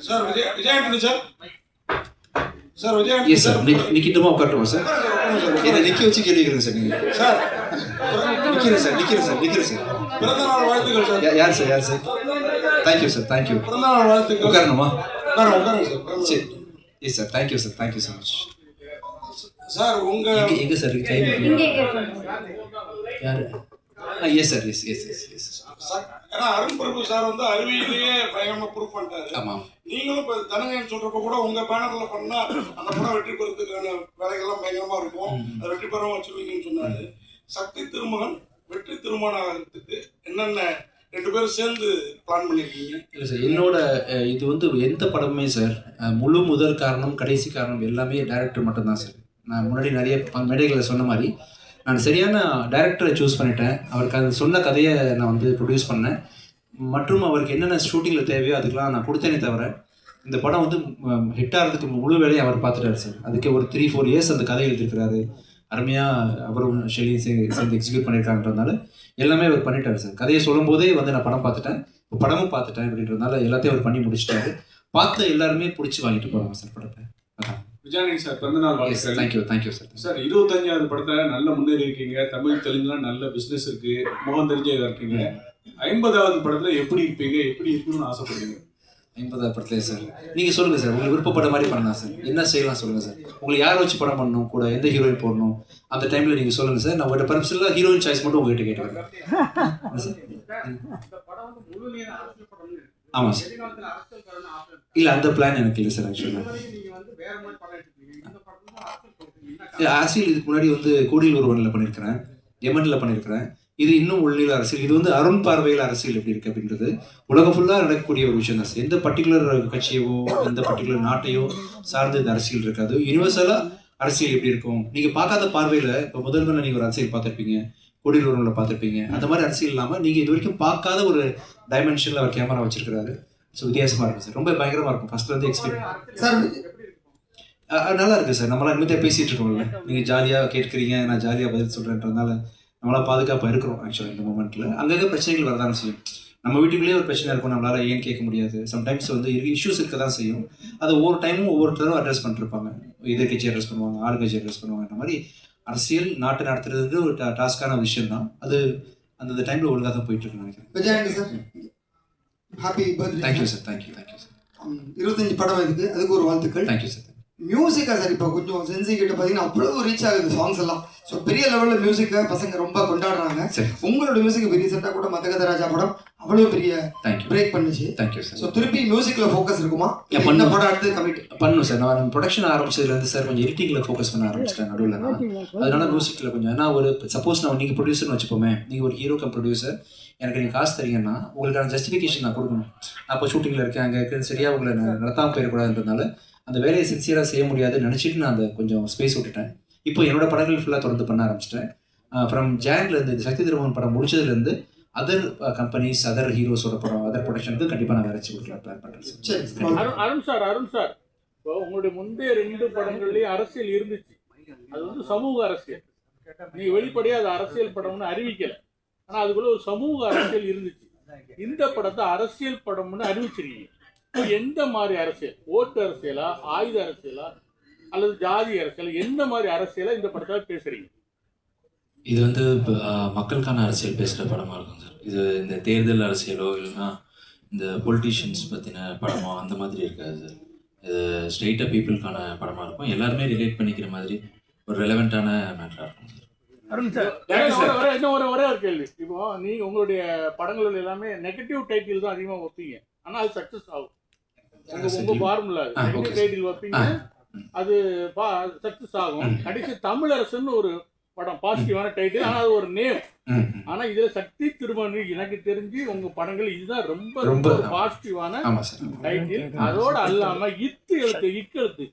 Sir Vijay Antony sir. Sir Vijay Antony. Yes sir. நிக்கிட்டுமா உட்காரட்டுமா sir? என்ன நிக்க வச்சு கேள்வி கேளுங்க சார் நீங்க. சார் நிக்கிறேன் சார். பிறந்தநாள் வாழ்த்துக்கள் சார். யார் சார்? Thank you sir. தேங்க்யூ. பிறந்தநாள் வாழ்த்துக்கள். உட்காரணுமா? உட்காருங்க சார். சரி. Yes sir. Thank you sir. Thank you so much. Sir உங்க எங்க சார் கை யாரு? Yes sir. எஸ். ஏன்னா அருண் பிரபு சார் வந்து அறிவியலையே பயங்கரமா ப்ரூவ் பண்ணிட்டாரு. ஆமாம். நீங்களும் இப்போ தனங்கன்னு சொல்றப்ப கூட உங்க பேனர்ல பண்ணா அந்த படம் வெற்றி பெறதுக்கான வேலைகள்லாம் பயங்கரமா இருக்கும், அதை வெற்றி பெறவும் வச்சிருவீங்கன்னு சொன்னாரு. சக்தி திருமகன் வெற்றி திருமணம் ஆகிறதுக்கு என்னென்ன 2 பேரும் சேர்ந்து பிளான் பண்ணியிருக்கீங்க? இல்லை சார், என்னோட இது வந்து எந்த படமுமே சார் முழு முதல் காரணம் கடைசி காரணம் எல்லாமே டைரக்டர் மட்டும்தான் சார். நான் முன்னாடி நிறைய மேடைகளை சொன்ன மாதிரி நான் சரியான டைரக்டரை சூஸ் பண்ணிட்டேன். அவருக்கு அது சொன்ன கதையை நான் வந்து ப்ரொடியூஸ் பண்ணேன். மற்றும் அவருக்கு என்னென்ன ஷூட்டிங்கில் தேவையோ அதுக்கெலாம் நான் கொடுத்தேனே தவிர இந்த படம் வந்து ஹிட் ஆகிறதுக்கு முழு வேலையை அவர் பார்த்துட்டார் சார். அதுக்கு ஒரு 3-4 இயர்ஸ் அந்த கதை எழுதியிருக்கிறாரு. அருமையாக அவரும் ஷெலியும் சேர்ந்து எக்ஸிக்யூட் பண்ணியிருக்காங்கன்றதுனால எல்லாமே அவர் பண்ணிட்டார் சார். கதையை சொல்லும் போதே வந்து நான் படம் பார்த்துட்டேன், படமும் பார்த்துட்டேன் அப்படின்றதுனால எல்லாத்தையும் அவர் பண்ணி முடிச்சிட்டாரு. பார்த்து எல்லாருமே பிடிச்சி வாங்கிட்டு போகிறாங்க சார் படத்தை. அதான் விஜயானி சார் பிறந்தநாள் வாழ்த்துக்கள். Thank you sir. சார் 25வது படத்துல நல்ல முன்னேறி இருக்கீங்க. தமிழ் தெலுங்குலாம் நல்ல பிசினஸ் இருக்கு, முகம் தெரிஞ்ச இருக்கீங்க. 50வது படத்துல எப்படி இருப்பீங்க, எப்படி இருக்கணும்னு ஆசைப்படுறீங்க? 50வது படத்துல சார் நீங்கள் சொல்லுங்கள் சார். உங்களுக்கு விருப்பப்பட்ட மாதிரி பண்ணலாம் சார். என்ன செய்யலாம் சொல்லுங்கள் சார். உங்களுக்கு யாரை வச்சு படம் பண்ணணும், கூட எந்த ஹீரோயின் போடணும் அந்த டைமில் நீங்கள் சொல்லுங்கள் சார். நான் உங்கள்கிட்ட பர்மிஷனில் ஹீரோயின் சாய்ஸ் மட்டும் உங்கள்கிட்ட கேட்டுக்கிறேன். ஆமாம் சார். இல்லை அந்த பிளான் எனக்கு இல்லை சார். ஆக்சுவலாக அரசியல் இதுக்கு முன்னாடி வந்து கோடியில் ஒருவனில் பண்ணியிருக்கிறேன், எமனில் பண்ணியிருக்கிறேன். இது இன்னும் உள்ளில் அரசியல். இது வந்து அருண் பார்வையில் அரசியல் எப்படி இருக்குது அப்படின்றது உலகம் ஃபுல்லாக நடக்கக்கூடிய ஒரு விஷயம் தான் சார். எந்த பர்டிகுலர் கட்சியவோ எந்த பர்டிகுலர் நாட்டையோ சார்ந்து இந்த அரசியல் இருக்காது. யூனிவர்சலாக அரசியல் எப்படி இருக்கும் நீங்கள் பார்க்காத பார்வையில். இப்போ முதல்ல நீங்கள் ஒரு அரசியல் பார்த்துருப்பீங்க, கோடியில் ஒருவனில் பார்த்துருப்பீங்க. அந்த மாதிரி அரசியல் இல்லாமல் நீங்கள் இது வரைக்கும் பார்க்காத ஒரு டைமென்ஷனில் அவர் கேமரா வச்சிருக்கிறாரு. ஸோ வித்தியாசமாக இருக்கும் சார். ரொம்ப பயங்கரமாக இருக்கும். ஃபர்ஸ்ட் வந்து எக்ஸ்பீரியன்ஸ் சார் நல்லா இருக்குது சார். நம்மளாம் நிம்மதியாக பேசிகிட்டு இருக்கோம்ல, நீங்கள் ஜாலியாக கேட்குறீங்க, நான் ஜாலியாக பதில் சொல்கிறேன்றதுனால நம்மளால் பாதுகாப்பாக இருக்கிறோம். ஆக்சுவலாக இந்த மூமெண்ட்டில் அங்கங்கே பிரச்சனைகள் வரதான் செய்யும். நம்ம வீட்டுக்குள்ளேயே ஒரு பிரச்சனை இருக்கும், நம்மளால் ஏன் கேட்க முடியாது. சம்டைம்ஸ் வந்து இஷ்யூஸ் இருக்க தான் செய்யும். அது ஒவ்வொரு டைமும் ஒவ்வொருத்தரும் அட்ரஸ் பண்ணிருப்பாங்க. எதிர்கட்சி அட்ரஸ் பண்ணுவாங்க, ஆளுங்கட்சி அட்ரஸ் பண்ணுவாங்க. இந்த மாதிரி அரசியல் நாட்டை நடத்துறது ஒரு டாஸ்கான விஷயம் தான். அது அந்த டைமில் ஒழுங்காக தான் போயிட்டுருக்குன்னு நினைக்கிறேன். Vijayandi sir, happy birthday. Thank you sir. Thank you sir. 25 படம் இருக்குது, அதுக்கு ஒரு வாழ்த்துக்கள். Thank you sir. மியூசிக்கா சார் இப்போ கொஞ்சம் சென்சி கிட்ட பார்த்தீங்கன்னா அவ்வளோ ரீச் ஆகுது சாங்ஸ் எல்லாம். ஸோ பெரிய லெவலில் மியூசிக்கை பசங்க ரொம்ப கொண்டாடுறாங்க. உங்களோட மியூசிக் இப்போ ரீசெண்டாக கூட மதகதராஜா படம் அவ்வளோ பெரிய பிரேக் பண்ணுச்சு. Thank you sir. ஸோ திருப்பி மியூசிக்கில் ஃபோக்கஸ் இருக்குமா? என்ன படம் அடுத்து கமிட் பண்ணணும் சார். நான் ப்ரொடக்ஷன் ஆரம்பிச்சதுலேருந்து சார் கொஞ்சம் எடிட்டிங்கில் ஃபோக்கஸ் பண்ண ஆரம்பிச்சிட்டேன் நடுவில் நான். அதனால மியூசிக்கில் கொஞ்சம் ஏன்னா ஒரு சப்போஸ் நான் நீங்கள் ப்ரொடியூசர்னு வச்சுப்போமே, நீங்கள் ஒரு ஹீரோ கம் ப்ரொடியூசர், எனக்கு நீங்கள் காசு தரீங்கன்னா உங்களுக்கான ஜஸ்டிஃபிகேஷன் நான் கொடுக்கணும். நான் இப்போ ஷூட்டிங்கில் இருக்கேன், அங்கே இருக்கிறது சரியாக உங்களை நடத்தாமல் போயிடக்கூடாதுன்றதுனால அந்த வேலையை சின்சியராக செய்ய முடியாதுன்னு நினச்சிட்டு நான் அந்த கொஞ்சம் ஸ்பேஸ் விட்டுட்டேன். இப்போ என்னோட படங்கள் ஃபுல்லாக தொடர்ந்து பண்ண ஆரம்பிச்சிட்டேன். ஃப்ரம் ஜான்லேருந்து இந்த சக்தி திருமகன் படம் முடிச்சதுலேருந்து அதர் கம்பெனிஸ், அதர் ஹீரோஸோட படம், அதர் ப்ரொடக்ஷனுக்கு கண்டிப்பாக நான் வேறு கொடுக்கலாம் பிளான் பண்ணுறேன் சார். அருண் சார் இப்போ உங்களுடைய முந்தைய 2 படங்கள்லேயும் அரசியல் இருந்துச்சு. அது வந்து சமூக அரசியல். நீங்கள் வெளிப்படையாக அது அரசியல் படம்னு அறிவிக்கலை, ஆனால் அதுக்குள்ள ஒரு சமூக அரசியல் இருந்துச்சு. இந்த படத்தை அரசியல் படம்னு அறிவிச்சிருக்கீங்க. எந்த மாதிரி அரசியல்? ஓட்டு அரசியலா, ஆயுத அரசியலா, அல்லது ஜாதி அரசியல்? எந்த மாதிரி அரசியலா இந்த படத்தை பேசுறீங்க? இது வந்து மக்களுக்கான அரசியல் பேசுகிற படமாக இருக்கும் சார். இது இந்த தேர்தல் அரசியலோ இல்லைன்னா இந்த பொலிட்டீஷியன்ஸ் பற்றின படமோ அந்த மாதிரி இருக்காது சார். இது ஸ்ட்ரெயிட்டாக பீப்புளுக்கான படமாக இருக்கும். எல்லாருமே ரிலேட் பண்ணிக்கிற மாதிரி ஒரு ரெலவெண்ட்டான மேட்டராக இருக்கும் சார். அருண் சார், இன்னும் ஒரே ஒரு கேள்வி. இப்போ நீங்கள் உங்களுடைய படங்கள் எல்லாமே நெகட்டிவ் டைட்டில் தான் அதிகமாக வைப்பீங்க, ஆனால் அது சக்ஸஸ் ஆகும். உங்க ஃபார்முலா நெகட்டிவ் டைட்டில் வைப்பீங்க, அது சக்ஸஸ் ஆகும். கடைசி தமிழரசுன்னு ஒரு படம், பாசிட்டிவான டைட்டில், ஆனால் அது ஒரு நேம். ஆனா இதுல சக்தி திருமகன் எனக்கு தெரிஞ்சு உங்க படங்கள் இதுதான் ரொம்ப ரொம்ப பாசிட்டிவான டைட்டில். அதோட அல்லாம இக்கெழுத்து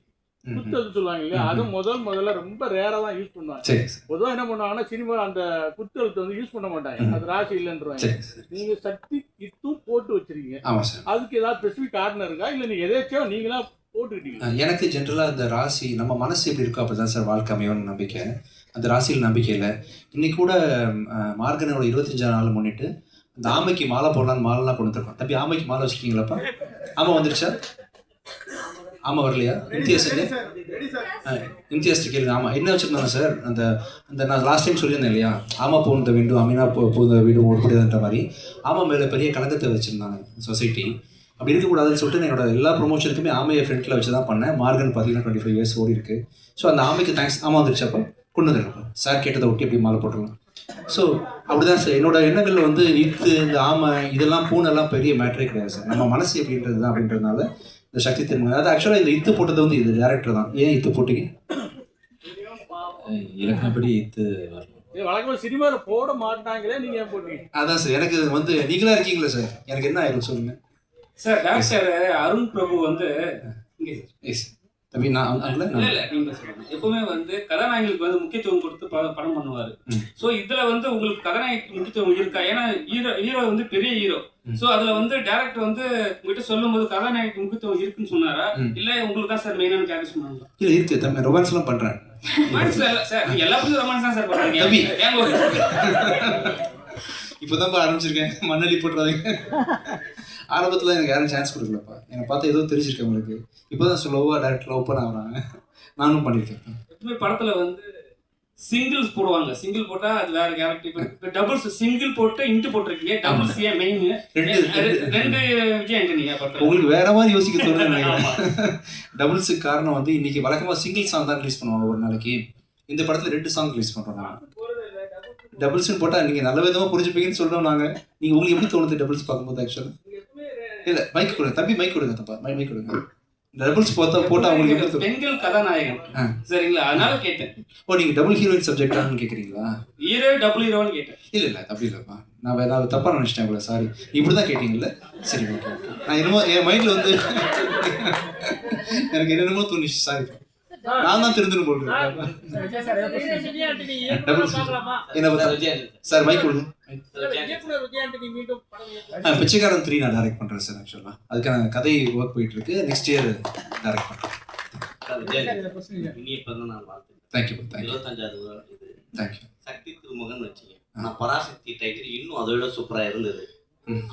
குத்தெழுத்து சொல்லுவாங்க இல்லையா, அது முதல்ல ரொம்ப ரேரா தான் யூஸ் பண்ணுவாங்க. பொதுவாக என்ன பண்ணுவாங்கன்னா சினிமா அந்த குத்தெழுத்து வந்து யூஸ் பண்ண மாட்டாங்க, அது ராசி இல்லைன்றாங்க. நீங்க சக்தி இத்து போட்டு வச்சிருக்கீங்க, அதுக்கு ஏதாவது ஸ்பெசிபிக் காரணம் இருக்கா இல்ல நீங்க எதாச்சும் நீங்களா போட்டுக்கிட்டீங்க? எனக்கு ஜென்ரலாக இந்த ராசி நம்ம மனசு எப்படி இருக்கோ அப்படிதான் சார் வாழ்க்கை அமையோன்னு நம்பிக்கை. அந்த ராசியில் நம்பிக்கை இல்லை. இன்னைக்கு கூட மார்கனோட 25ஆம் நாள் முன்னிட்டு அந்த ஆமைக்கு மாலை போடலான்னு மாலைலாம் கொண்டு வந்துருக்கோம். தம்பி ஆமைக்கு மாலை வச்சுக்கிங்களாப்பா? ஆமாம் வந்துருச்சா? ஆமாம் வரலையா? இம்தியாஸுங்க இம்தியாஸ்ட்டு கேளுங்க. ஆமாம் என்ன வச்சுருந்தாங்க சார், அந்த அந்த நான் லாஸ்ட் டைம் சொல்லியிருந்தேன் இல்லையா, ஆமா பூந்த வீடு அமீனா பூந்த வீடு ஓடுபடியாதுன்ற மாதிரி ஆமாம் மேலே பெரிய கலக்கத்தை வச்சுருந்தாங்க சொசைட்டி. அப்படி இருக்கக்கூடாதுன்னு சொல்லிட்டு நான் என்னோட எல்லா ப்ரொமோஷனுக்குமே ஆமையை ஃப்ரெண்டில் வச்சு தான் பண்ணேன். மார்கன் பார்த்தீங்கன்னா 25 இயர்ஸ் ஓடி இருக்கு. ஸோ அந்த ஆமைக்கு தேங்க்ஸ். ஆமாம் வந்துருச்சப்போ கொண்டு வந்துருக்கப்போ சார் கேட்டதை ஒட்டி எப்படி மாலை போட்டுருலாம். ஸோ அப்படிதான் சார் என்னோட எண்ணங்கள் வந்து இத்து இந்த ஆமை இதெல்லாம் பூனெல்லாம் பெரிய மேட்டரே கிடையாது சார். நம்ம மனசு எப்படின்றது தான் அப்படின்றதுனால இந்த சக்தி திருமணம் அது ஆக்சுவலாக இந்த இத்து போட்டது வந்து இது டேரக்டர் தான். ஏன் இத்து போட்டீங்க? இலக்கணப்படி இத்து வரணும். வழக்கமாக சினிமாவில் போட மாட்டாங்களே, நீங்கள் ஏன் போட்டீங்க? அதான் சார் எனக்கு வந்து நீங்களா இருக்கீங்களா சார், எனக்கு என்ன ஆயிரும் சொல்லுங்க சார். டாக்டர் அருண் பிரபு வந்து தம்பி நான் இல்ல நீங்க சொல்லுங்க. எப்பவுமே வந்து கதாநாயகங்களுக்கு வந்து முக்கியத்துவம் கொடுத்து படம் பண்ணுவாரு. சோ இதுல வந்து உங்களுக்கு கதாநாயகத்துக்கு முக்கியத்துவம் இருக்கா? ஏன்னா ஹீரோ வந்து பெரிய ஹீரோ. சோ அதுல வந்து டைரக்டர் வந்து உங்ககிட்ட சொல்லும் போது கதாநாயகத்துக்கு முக்கியத்துவம் இருக்குன்னு சொன்னாரா, இல்ல உங்களுக்கு தான் சார் மெயினான கேரக்டர் சொன்னாங்களா? இல்ல இருக்கு தம்பி, ரொமான்ஸ் எல்லாம் பண்றேன். ரொமான்ஸ் இல்ல சார், நீங்க எல்லா படமும் ரொமான்ஸ் தான் சார் பண்றீங்க. தம்பி இப்போதான் ஆரம்பிச்சிருக்கேன், மண்ணலி போட்டுறாதீங்க. ஆரம்பத்தில் எனக்கு யாரும் சான்ஸ் கொடுக்கலப்பா, என்னை பார்த்து ஏதோ தெரிஞ்சிருக்கேன் உங்களுக்கு. இப்போதான் ஸ்லோவாக டேரக்டர் ஓப்பன் ஆகுறாங்க, நானும் பண்ணியிருக்கேன். எப்பவுமே படத்துல வந்து சிங்கிள்ஸ் போடுவாங்க, சிங்கிள் போட்டா அது வேற கேரக்டர். இப்போ டபுள்ஸ் சிங்கிள் போட்டு இன்ட்டு போட்டிருக்கீங்க, டபுள்ஸ் ஏன் மெயின்? ரெண்டு விஜய் ஆண்டனி படத்துல உங்களுக்கு வேற மாதிரி யோசிக்க தோணுன்னு நினைக்கிறேன். டபுள்ஸுக்கு காரணம் வந்து இன்னைக்கு வழக்கமாக சிங்கிள் சாங் தான் ரிலீஸ் பண்ணுவாங்க ஒரு நாளைக்கு. இந்த படத்தில் 2 சாங் ரிலீஸ் பண்ணுறோம். டபுள்ஸ்ன்னு போட்டால் நீங்கள் நல்ல விதமாக புரிஞ்சுப்பீங்கன்னு சொல்கிறோம் நாங்கள். நீங்கள் உங்களுக்கு எப்படி தோணுது டபுள்ஸ் பார்க்கும்போது? ஆக்சுவலாக இல்லை மைக் கொடுங்க தம்பி, மைக் கொடுங்க தப்பா, மைக் கொடுங்க. டபுள்ஸ் போட்டால் உங்களுக்கு எப்படி பெண்கள் கதாநாயகன் சரிங்களா, அதனால கேட்டேன். ஓ நீங்கள் டபுள் ஹீரோயின் சப்ஜெக்டானு கேட்குறீங்களா? ஹீரோ டபுள் ஹீரோன்னு கேட்டேன். இல்லை அப்படி இல்லைப்பா, நான் தப்பாக நினச்சிட்டேன் இவ்வளோ, சாரி. இப்படி தான் கேட்டீங்கல்ல, சரி ஓகே. நான் என்னமோ என் மைண்டில் வந்து எனக்கு என்னென்னமோ தோணுச்சு, சாரி. நான் தான் தெரிஞ்சுன்னு போடுறேன். சார் மைக் கொடுங்க. பிச்சைக்காரன் 3 நான் டைரக்ட் பண்றேன் சார். ஆக்சுவலா அதுக்கான கதை ஒர்க் போயிட்டு இருக்கு, நெக்ஸ்ட் இயர் டைரக்ட் பண்றேன். தேங்க்யூ. 25வது இது தேங்க்யூ. சக்தி திருமகன் வச்சீங்க. நான் பராசக்தி டைட்டில் இன்னும் அதை விட சூப்பரா இருந்தது.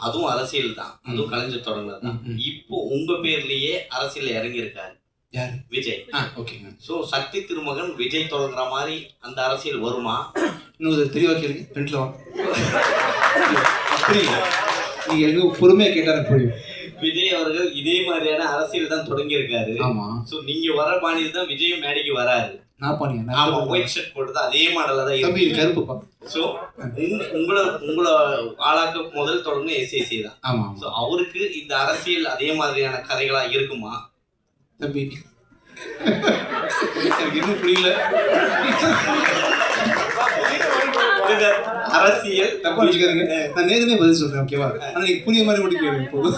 அதுவும் அரசியல் தான், அதுவும் கலைஞர் தொடங்கினது தான். இப்போ உங்க பேர்லயே அரசியல் இறங்கி இருக்காரு யார்? விஜய். ஓகேங்க. ஸோ சக்தி திருமகன் விஜய் தொடங்குற மாதிரி அந்த அரசியல் வருமா? இன்னும் தெளிவாக கேளுங்க, ஃப்ரெண்ட்ல வாங்க. புரியுங்க, நீங்க எங்க பொறுமையாக கேட்டாலும் புரியும். விஜய் அவர்கள் இதே மாதிரியான அரசியல் தான் தொடங்கி இருக்காரு. ஆமா. ஸோ நீங்க வர பாணியில் தான் விஜயும் மேடைக்கு வராரு. நான் பண்ணியா? ஆமா, ஒயிட் ஷர்ட் போட்டு தான் அதே மாடல தான் தம்பி இருக்கு. கருப்புப்பா. ஸோ உங்களை ஆளாக்க முதல் தொடர்ந்து எஸ்ஏசி தான். ஆமா. ஸோ அவருக்கு இந்த அரசியல் அதே மாதிரியான கதைகளா இருக்குமா? தம்பி எனக்கு இன்னும் புரியல. அரசியல் தப்பா வச்சுக்காதீங்க, நான் நேரமே பதில் சொல்றேன் ஓகேவா? ஆனா நீங்க புரிய மாதிரி மட்டும் கேளுங்க போதும்.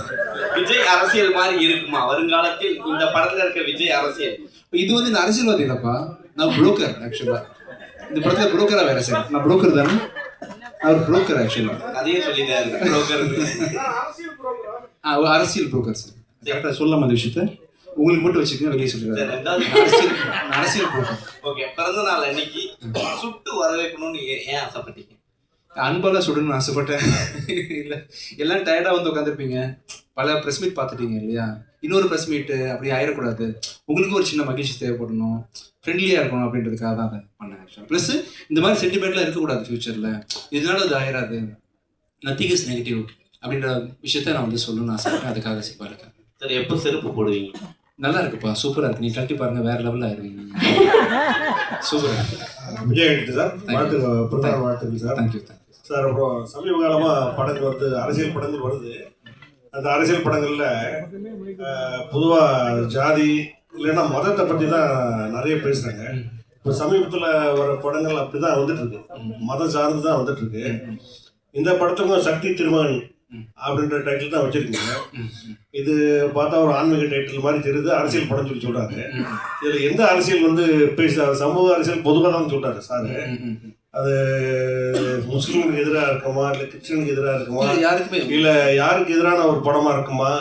விஜய் அரசியல் மாதிரி இருக்குமா வருங்காலத்தில்? இந்த படத்துல இருக்க விஜய் அரசியல் இது வந்து இந்த அரசியல்வாதி இல்லப்பா, நான் புரோக்கர். ஆக்சுவலா இந்த படத்துல புரோக்கரா வேலை செய்யறேன். நான் புரோக்கர் தானே, அவர் புரோக்கர். ஆக்சுவலா அதையே சொல்லிட்டாரு, புரோக்கர். அரசியல் புரோக்கர் சார். கரெக்டா சொல்லாம அந்த விஷயத்த உங்களுக்கு மட்டும் வச்சுக்கோங்க, வெளியே சொல்லிடுறேன். அரசியல் புரோக்கர். ஓகே, பிறந்த நாள் அன்னைக்கு சுட்டு வரவேற்கணும்னு ஏன் ஆசைப்பட்டீங்க? அன்பால சுடணும்னு ஆசைப்பட்டேன். இல்லை எல்லாம் டயர்டாக வந்து உட்காந்துருப்பீங்க, பல ப்ரெஸ் மீட் பார்த்துட்டீங்க இல்லையா? இன்னொரு ப்ரெஸ் மீட்டு அப்படி ஆயிடக்கூடாது, உங்களுக்கு ஒரு சின்ன மகிழ்ச்சி தேவைப்படணும், ஃப்ரெண்ட்லியாக இருக்கணும் அப்படின்றதுக்காக தான் அதை பண்ணேன். ஆக்சுவலாக ப்ளஸ் இந்த மாதிரி சென்டிமெண்ட்லாம் இருக்கக்கூடாது ஃப்யூச்சரில், இதனால அது ஆயிடாது, நத்திங் இஸ் நெகட்டிவ் அப்படின்ற விஷயத்த நான் வந்து சொல்லணும்னு ஆசைப்பட்டேன். அதுக்காக சிப்பா இருக்கேன். சரி, எப்போ செருப்பு போடுவீங்க? நல்லா இருக்குப்பா, சூப்பராக இருக்கு, நீ கட்டி பாருங்க, வேற லெவலில் ஆயிருவீங்க. சூப்பராக இருக்கு. விஜய் ஆகிட்டு சார், வாழ்த்துக்கள் சார். Thank you sir. அப்புறம் சமீப காலமாக படங்கள் வந்து அரசியல் படங்கள் வருது. அந்த அரசியல் படங்களில் பொதுவாக ஜாதி இல்லைன்னா மதத்தை பற்றி தான் நிறைய பேசுகிறாங்க. இப்போ சமீபத்தில் வர படங்கள் அப்படி தான் வந்துட்டுருக்கு, மதம் சார்ந்து தான் வந்துட்டுருக்கு. இந்த படத்துக்கும் சக்தி திருமகன் அப்படின்ற டைட்டில் தான் வச்சுருக்கீங்க. இது பார்த்தா ஒரு ஆன்மீக டைட்டில் மாதிரி தெரியுது, அரசியல் படம் சொல்லி சொல்கிறாங்க. இதில் எந்த அரசியல் வந்து பேசுகிறார்? சமூக அரசியல் பொதுவாக தான் சொல்கிறாரு சார். அது முஸ்லீமுக்கு எதிராக இருக்குமா, இல்லை கிறிஸ்டினுக்கு எதிராக இருக்குமா, யாருக்குமே இல்லை யாருக்கு எதிரான ஒரு படமாக இருக்குமா?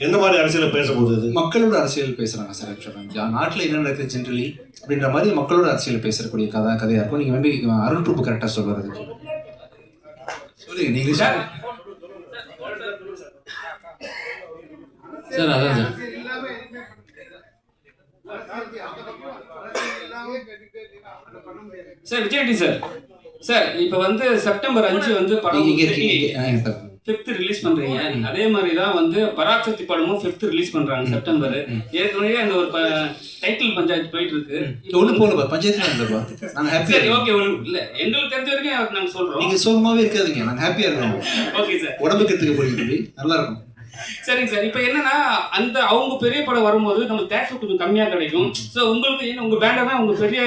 எந்த மாதிரி அரசியலை பேச போகுது? மக்களோட அரசியல் பேசுகிறாங்க சார். ஆக்சுவலாக நாட்டில் என்ன நடக்குது ஜென்ரலி அப்படின்ற மாதிரி மக்களோட அரசியல் பேசக்கூடிய கதையாக இருக்கும். நீங்கள் மேபி அருண் பிரபு கரெக்டாக சொல்கிறது சொல்லுங்க. நீங்கள் சார் அதான் sir. Sir Vijay sir sir இப்போ வந்து செப்டம்பர் 5 வந்து படம் இங்க இருக்கீங்க 5th ரிலீஸ் பண்றீங்க. அதே மாதிரி தான் வந்து பராசக்தி படமும் 5th ரிலீஸ் பண்றாங்க செப்டம்பர். ஏற்கனவே அந்த ஒரு டைட்டில் பஞ்சாயத்து போயிட்டு இருக்கு. ஒண்ணு போல பஞ்சாயத்துல இல்லப்பா, நாங்க ஹாப்பியா சரி ஓகே. இல்ல எங்களுக்கு தெரிஞ்ச வரைக்கும் நாங்க சொல்றோம். நீங்க சோகமாவே இருக்காதீங்க, நாங்க ஹாப்பியா இருக்கோம். Okay sir. உடம்புக்கு எடுத்துக்க போறீங்க, நல்லா இருக்கும். சரிங்க சார். இப்போ என்னன்னா அந்த அவங்க பெரிய படம் வரும்போது நமக்கு தேட்டர் கொஞ்சம் கம்மியா கிடைக்கும். ஸோ உங்களுக்கு என்ன உங்க பேண்டை தான் உங்க பெரிய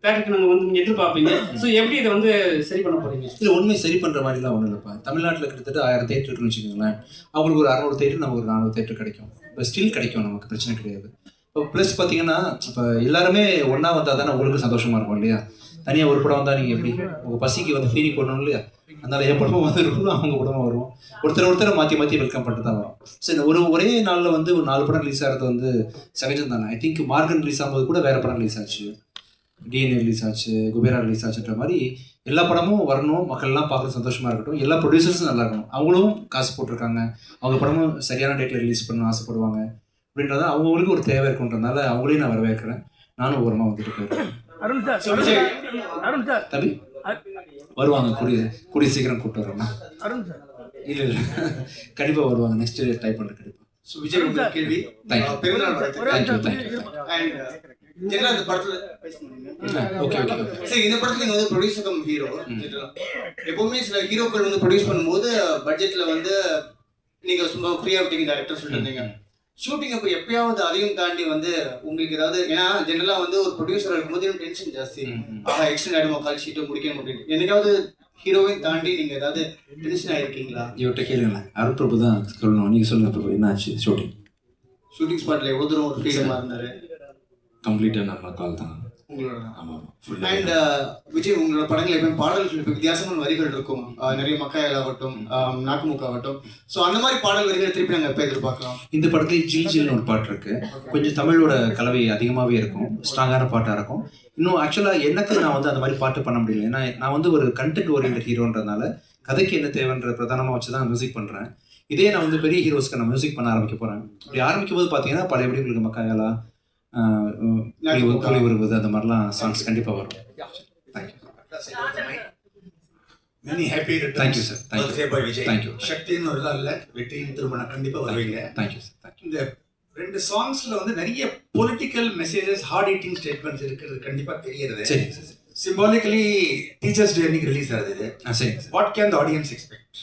தேட்டருக்கு நாங்கள் வந்து நீங்க எதிர்பார்ப்பீங்க. ஸோ எப்படி இதை வந்து சரி பண்ண போறீங்க? இல்ல உண்மை சரி பண்ற மாதிரிலாம் ஒன்றும் இல்லைப்பா. தமிழ்நாட்டில் கிட்டத்தட்ட 1000 தேட்டர் இருக்குன்னு வச்சுக்கோங்களேன். அவங்களுக்கு ஒரு 600 தேட்டர், நமக்கு ஒரு 400 தேட்டர் கிடைக்கும். இப்போ ஸ்டில் கிடைக்கும், நமக்கு பிரச்சனை கிடையாது. இப்போ ப்ளஸ் பார்த்தீங்கன்னா இப்போ எல்லாருமே ஒன்றா வந்தால் தானே உங்களுக்கு சந்தோஷமா இருக்கும் இல்லையா? தனியாக ஒரு படம் வந்தால் நீங்கள் எப்படி உங்கள் பசிக்கு வந்து ஃபீலிங் பண்ணணும் இல்லையா? அதனால என் படமும் வந்து இருக்கும், அவங்க படமும் வரும். ஒருத்தரை மாற்றி வெல்கம் பண்ணிட்டு தான் வரும். சரி, ஒரே நாளில் வந்து ஒரு 4 படம் ரிலீஸ் ஆகிறது வந்து சகஜம் தானே. ஐ திங்க் மார்கன் ரிலீஸ் ஆகும்போது கூட வேறு படம் ரிலீஸ் ஆச்சு, டிஎன்ஏ ரிலீஸ் ஆச்சு, குபேரா ரிலீஸ் ஆச்சுன்ற மாதிரி எல்லா படமும் வரணும், மக்கள்லாம் பார்க்க சந்தோஷமாக இருக்கட்டும். எல்லா ப்ரொடியூசர்ஸும் நல்லா இருக்கணும், அவங்களும் காசு போட்டிருக்காங்க, அவங்க படமும் சரியான டேட்டில் ரிலீஸ் பண்ண ஆசைப்படுவாங்க அப்படின்றத அவங்களுக்கு ஒரு தேவை இருக்குன்றதுனால அவங்களையும் நான் வரவேற்கிறேன். நானும் ஓரமாக வந்துட்டு போயிருக்கேன். அருண் சார் தம்பி வருவாங்க, கூடிய சீக்கிரம் கூப்பிட்டு வரோம்னா. அருண் சார் இல்லை கண்டிப்பாக வருவாங்க, நெக்ஸ்ட் டைப் பண்ணுற கண்டிப்பாக. ஸோ விஜய் உங்களுக்கு கேள்வி, பெருநாள் வாழ்த்துக்கள். ஜெனரலா இந்த படத்துல ஓகே சரி, இந்த படத்துல நீங்க வந்து ப்ரொடியூசர் கம் ஹீரோ. எப்பவுமே சில ஹீரோக்கள் வந்து ப்ரொடியூஸ் பண்ணும்போது பட்ஜெட்ல வந்து நீங்க சும்மா ஃப்ரீயா விட்டீங்க டைரக்டர் சொல்லிட்டு இருந்தீங்க. ஷூட்டிங் அப்போ எப்பயாவது அதையும் தாண்டி வந்து உங்களுக்கு ஏதாவது, ஏன்னா ஜெனரலா வந்து ஒரு ப்ரொடியூசர் இருக்கும்போது டென்ஷன் ஜாஸ்தி, எக்ஸ்டெண்ட் ஆயிடுமா, கால் ஷீட்டை முடிக்கணும் அப்படின்னு. என்னைக்காவது ஹீரோவையும் தாண்டி நீங்க ஏதாவது டென்ஷன் ஆயிருக்கீங்களா? இவர்கிட்ட கேளுங்களேன், அருட்பிரபு தான் சொல்லணும். நீங்க சொல்லுங்க பிரபு, என்ன ஆச்சு ஷூட்டிங் ஸ்பாட்ல எவ்வளவு தூரம் ஒரு ஃப்ரீடமா இருந்தாரு? கம்ப்ளீட்டாக நம்ம கால் தான் உங்களோட. ஆமாம். அண்ட் விஜய், உங்களோட படங்கள் எப்பயும் பாடல்கள் இப்போ வித்தியாசமான வரிகள் இருக்கும், நிறைய மக்காயல் ஆகட்டும், நாக்குமுக்கு ஆகட்டும். ஸோ அந்த மாதிரி பாடல் வரிகள் திருப்பி நாங்கள் எப்போ எதிர்பார்க்கலாம்? இந்த படத்துல ஜில் ஜில்னு ஒரு பாட்டு இருக்கு, கொஞ்சம் தமிழோட கலவை அதிகமாகவே இருக்கும், ஸ்ட்ராங்கான பாட்டாக இருக்கும். இன்னும் ஆக்சுவலாக எனக்கு நான் வந்து அந்த மாதிரி பாட்டு பண்ண முடியல, ஏன்னா நான் வந்து ஒரு கண்டென்ட் ஓரியன்ட் ஹீரோன்றதுனால கதைக்கு என்ன தேவைன்ற பிரதானமாக வச்சு தான் மியூசிக் பண்ணுறேன். இதே நான் வந்து பெரிய ஹீரோஸ்க்கு நான் மியூசிக் பண்ண ஆரம்பிக்க போகிறேன். இப்படி ஆரம்பிக்கும் போது பார்த்தீங்கன்னா பழையபடி உங்களுக்கு மக்காயலா, புலி வருவது, அந்த மாதிரிலாம் சாங்ஸ் கண்டிப்பாக வரும். Many happy returns. Thank you, sir. Thank you. By Vijay. Thank you. சக்தின்னு ஒரு இல்ல, வெற்றியின் திருமணம் கண்டிப்பா வருவீங்க. Thank you, sir. Thank you. இந்த 2 சாங்ஸ்ல வந்து நிறைய political messages, heart hitting statements இருக்கிறது கண்டிப்பா தெரியுது. சரி. சிம்பாலிக்கலி டீச்சர்ஸ் டே அன்னைக்கு ரிலீஸ் ஆகுது. சரி. What can the audience expect?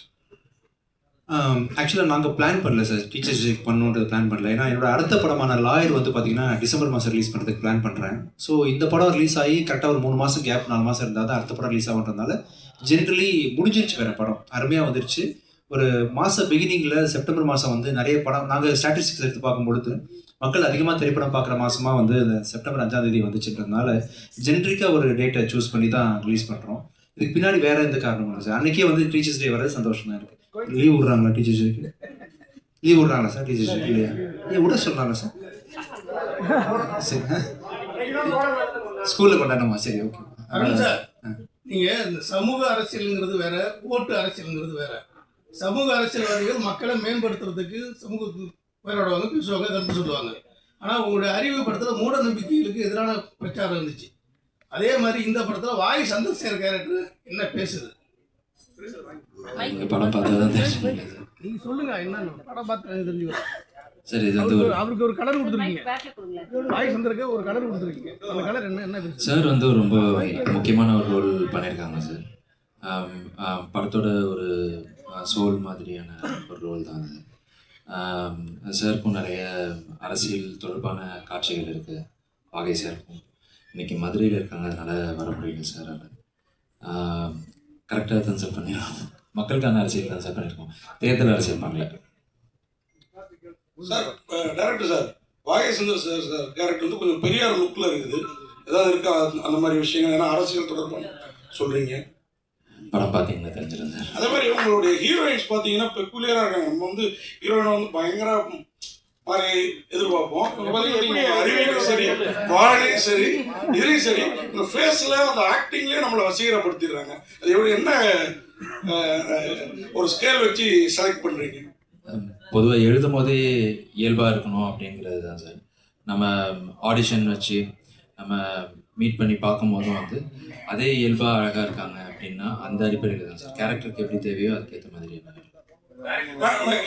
ஆக்சுவலாக நாங்கள் பிளான் பண்ணல சார், டீச்சர்ஸ் டே பண்ணுன்றது பிளான் பண்ணல. ஏன்னா என்னோட அடுத்த படமான லாயர் வந்து பார்த்தீங்கன்னா டிசம்பர் மாதம் ரிலீஸ் பண்ணுறதுக்கு பிளான் பண்ணுறேன். ஸோ இந்த படம் ரிலீஸ் ஆகி கரெக்டாக ஒரு 3 மாதம் கேப், 4 மாதம் இருந்தால் தான் அடுத்த படம் ரிலீஸ் ஆகுன்றதுனால ஜென்ரலி முடிஞ்சிருச்சு வேறு படம், அருமையாக வந்துருச்சு. ஒரு மாதம் பிகினிங்கில் செப்டம்பர் மாதம் வந்து நிறைய படம், நாங்கள் ஸ்டாட்டிஸ்டிக்ஸ் எடுத்து பார்க்கும்பொழுது மக்கள் அதிகமாக திரைப்படம் பார்க்குற மாதமாக வந்து செப்டம்பர் 5ஆம் தேதி வந்துச்சுன்றதுனால ஜென்ரிக்காக ஒரு டேட்டை சூஸ் பண்ணி தான் ரிலீஸ் பண்ணுறோம். இதுக்கு பின்னாடி வேறு எந்த காரணமும் இல்லை சார். அன்றைக்கே வந்து டீச்சர்ஸ் டே வர்றது சந்தோஷம் தான் இருக்குது. லீவ் விட்றாங்களா டீச்சர்ஸ் டேக்கு? லீவ் விட்றாங்களா சார் டீச்சர்ஸ் டே? இல்லையா, விட சொல்கிறாங்க சார். சரி, ஸ்கூலில் கொண்டாடணுமா? சரி, ஓகே. அருண் சார், நீங்க இந்த சமூக அரசியலுங்கிறது வேற, ஓட்டு அரசியலுங்கிறது வேற. சமூக அரசியல்வாதிகள் மக்களை மேம்படுத்துறதுக்கு சமூகத்துக்கு பேரோடவங்க பேசுவாங்க, கருத்து சொல்லுவாங்க. ஆனா உங்களுடைய அறிவு படத்துல மூட நம்பிக்கைகளுக்கு எதிரான பிரச்சாரம் இருந்துச்சு. அதே மாதிரி இந்த படத்துல வாய் சந்திரசேகர் கேரக்டர் என்ன பேசுது? படம் பார்த்தா தான் தெரியும். நீங்க சொல்லுங்க, என்ன படம் பார்த்து தெரிஞ்சுக்கலாம். சரி, இது வந்து அவருக்கு ஒரு கலர் கொடுத்துருக்கீங்க, வாய் சந்திரக்கு ஒரு கலர் கொடுத்துருக்கீங்க. அந்த கலர் என்ன சார் வந்து ரொம்ப முக்கியமான ஒரு ரோல் பண்ணியிருக்காங்க சார். படத்தோட ஒரு சோல் மாதிரியான ஒரு ரோல் தான் அது. சாருக்கும் நிறைய அரசியல் தொடர்பான காட்சிகள் இருக்குது. வாகை சாருக்கும் இன்னைக்கு மதுரையில் இருக்காங்க, அதனால் வர முடியல சார். அது கரெக்டாக தான் சார் பண்ணிடுறோம். மக்களுக்கான அரசியல் தான் சார் பண்ணியிருக்கோம், தேர்தல் அரசியல் பண்ணல சார். டேரக்டர் சார், வாகை சுந்தர் சார் கேரக்டர் வந்து கொஞ்சம் பெரியார் லுக்கில் இருக்குது, ஏதாவது இருக்கா அந்த மாதிரி விஷயங்கள்? ஏன்னா அரசியல் தொடர்பான சொல்கிறீங்க, படம் பார்த்தீங்கன்னா தெரிஞ்சிடும் சார். அதே மாதிரி உங்களுடைய ஹீரோயின்ஸ் பார்த்தீங்கன்னா பெக்குலியராக இருக்காங்க. நம்ம வந்து ஹீரோயினை வந்து பயங்கர மாதிரி எதிர்பார்ப்போம். அறிவியலும் சரி, வாழையும் சரி, இதுலையும் சரி, இந்த ஃபேஸில் அந்த ஆக்டிங்லேயே நம்மளை வசீகரப்படுத்திடுறாங்க. அது எப்படி, என்ன ஒரு ஸ்கேல் வச்சு செலக்ட் பண்ணுறீங்க? பொதுவாக எழுதும் போதே இயல்பாக இருக்கணும் அப்படிங்கிறது தான் சார். நம்ம ஆடிஷன் வச்சு நம்ம மீட் பண்ணி பார்க்கும்போதும் வந்து அதே இயல்பாக அழகாக இருக்காங்க அப்படின்னா அந்த அடிப்படையில் தான் சார். கேரக்டருக்கு எப்படி தேவையோ அதுக்கேற்ற மாதிரி.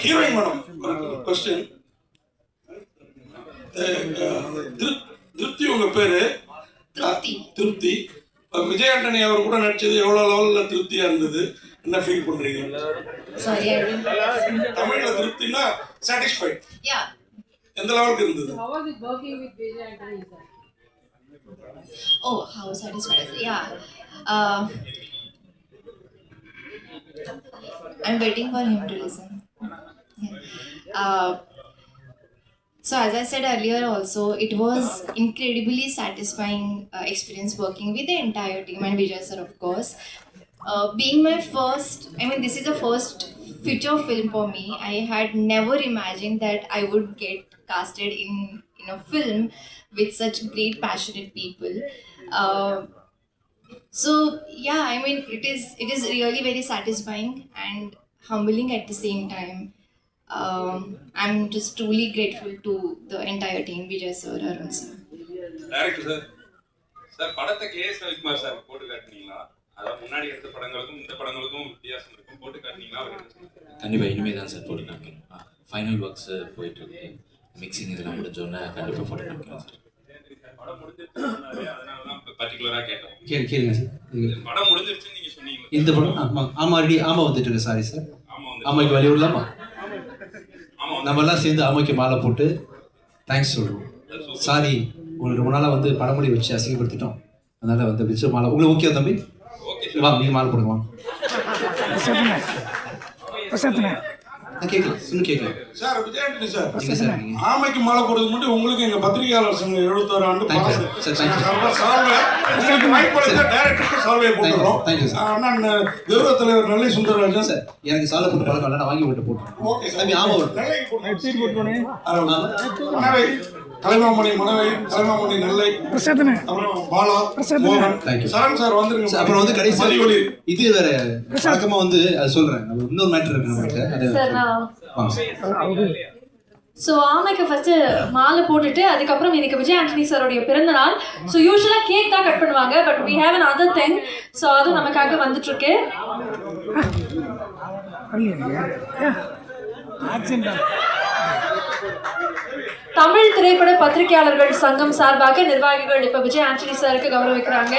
Heroine madam question. திருப்தி உங்க பேரு? திருப்தி. விஜய் ஆண்டனி அவர் கூட நடிச்சது எவ்வளவு லெவல்ல திருப்தியா இருந்தது? என்ன ஃபீல் பண்றீங்க? தமிழ்ல திருப்தினா சாட்டிஸ்ஃபைட். எந்த லெவலுக்கு இருந்தது? How was it working with Vijay Antony, sir? Oh, how satisfied? Yeah. I'm waiting for him to listen. So as I said earlier also, it was incredibly satisfying experience working with the entire team and Vijay sir, of course. Being my first, this is the first feature film for me. I had never imagined that I would get casted in a film with such great passionate people. So yeah, it is really very satisfying and humbling at the same time. I'm just truly grateful to the entire team, Vijay sir, Arun sir. Director sir, படத்தை KS Ravikumar sir போட்டு காட்டுனீங்களா? அதாவது முன்னாடி எடுத்த படங்களுக்கும் இந்த படங்களுக்கும் வித்தியாசம் இருக்கும், போட்டு காட்டுனீங்களா? கண்டிப்பாக இனிமேல் தான் சார் போட்டு காமிக்கணும். ஃபைனல் ஒர்க்ஸ் போயிட்டு இருக்கு, மிக்சிங் இதெல்லாம் முடிஞ்சோடனே கண்டிப்பாக போட்டு காமிக்கலாம் சார். படம் முடிஞ்சிருச்சு அதனால தான் பர்டிகுலராக கேட்டோம். கேளுங்க சார். படம் முடிஞ்சிருச்சுன்னு நீங்க சொன்னீங்க. இந்த படம் ஆமா வந்துட்டு இருக்கு. சாரி சார், ஆமாக்கு வழி விடலாமா? நம்ம எல்லாம் சேர்ந்து ஆமைக்கு மாலை போட்டு தேங்க்ஸ் சொல்றோம். சாரி, உங்களுக்கு ரொம்ப நாளாக வந்து படமொழி வச்சு அசிங்கப்படுத்திட்டோம், அதனால வந்து வச்சு மாலை. உங்களுக்கு ஓகே தம்பி? வாங்க, நீங்கள் மாலை போடுங்க. கேட்கலாம், இன்னும் கேட்கலாம் சார். விஜய் ஆண்டனி சார், ஆமைக்கு மாலை போடுறது மட்டும் உங்களுக்கு எங்க பத்திரிகையாளர் சங்க 76 ஆண்டு டைரக்டருக்கு சால்வே போட்டுறோம். அண்ணன் கௌரவ தலைவர் நெல்லை சுந்தரராஜன் சார், எனக்கு சாலை போட்டு பழக்கம் இல்லை, நான் வாங்கி விட்டு போட்டேன். Okay sir. ஆமா கலைமாமணி மனவை, கலைமாமணி நெல்லை, அப்புறம் பாலா, மோகன், சரண் சார் வந்துருங்க. அப்புறம் வந்து கடைசி இது வேற வழக்கமா வந்து அது சொல்றேன், இன்னொரு மேட்டர் இருக்கு நம்மகிட்ட. ஸோ ஆமைக்கு ஃபர்ஸ்ட் மாலை போட்டுட்டு அதுக்கப்புறம் இதுக்கு விஜய் ஆண்டனி சாரோடைய பிறந்த நாள். ஸோ யூஸ்வலாக கேக் தான் கட் பண்ணுவாங்க, but we have another thing. So அதுவும் நமக்காக வந்துட்டு இருக்கு. தமிழ் திரைப்பட பத்திரிகையாளர்கள் சங்கம் சார்பாக நிர்வாகிகள் இப்ப விஜய் ஆண்டனி சாருக்கு கௌரவிக்கிறாங்க.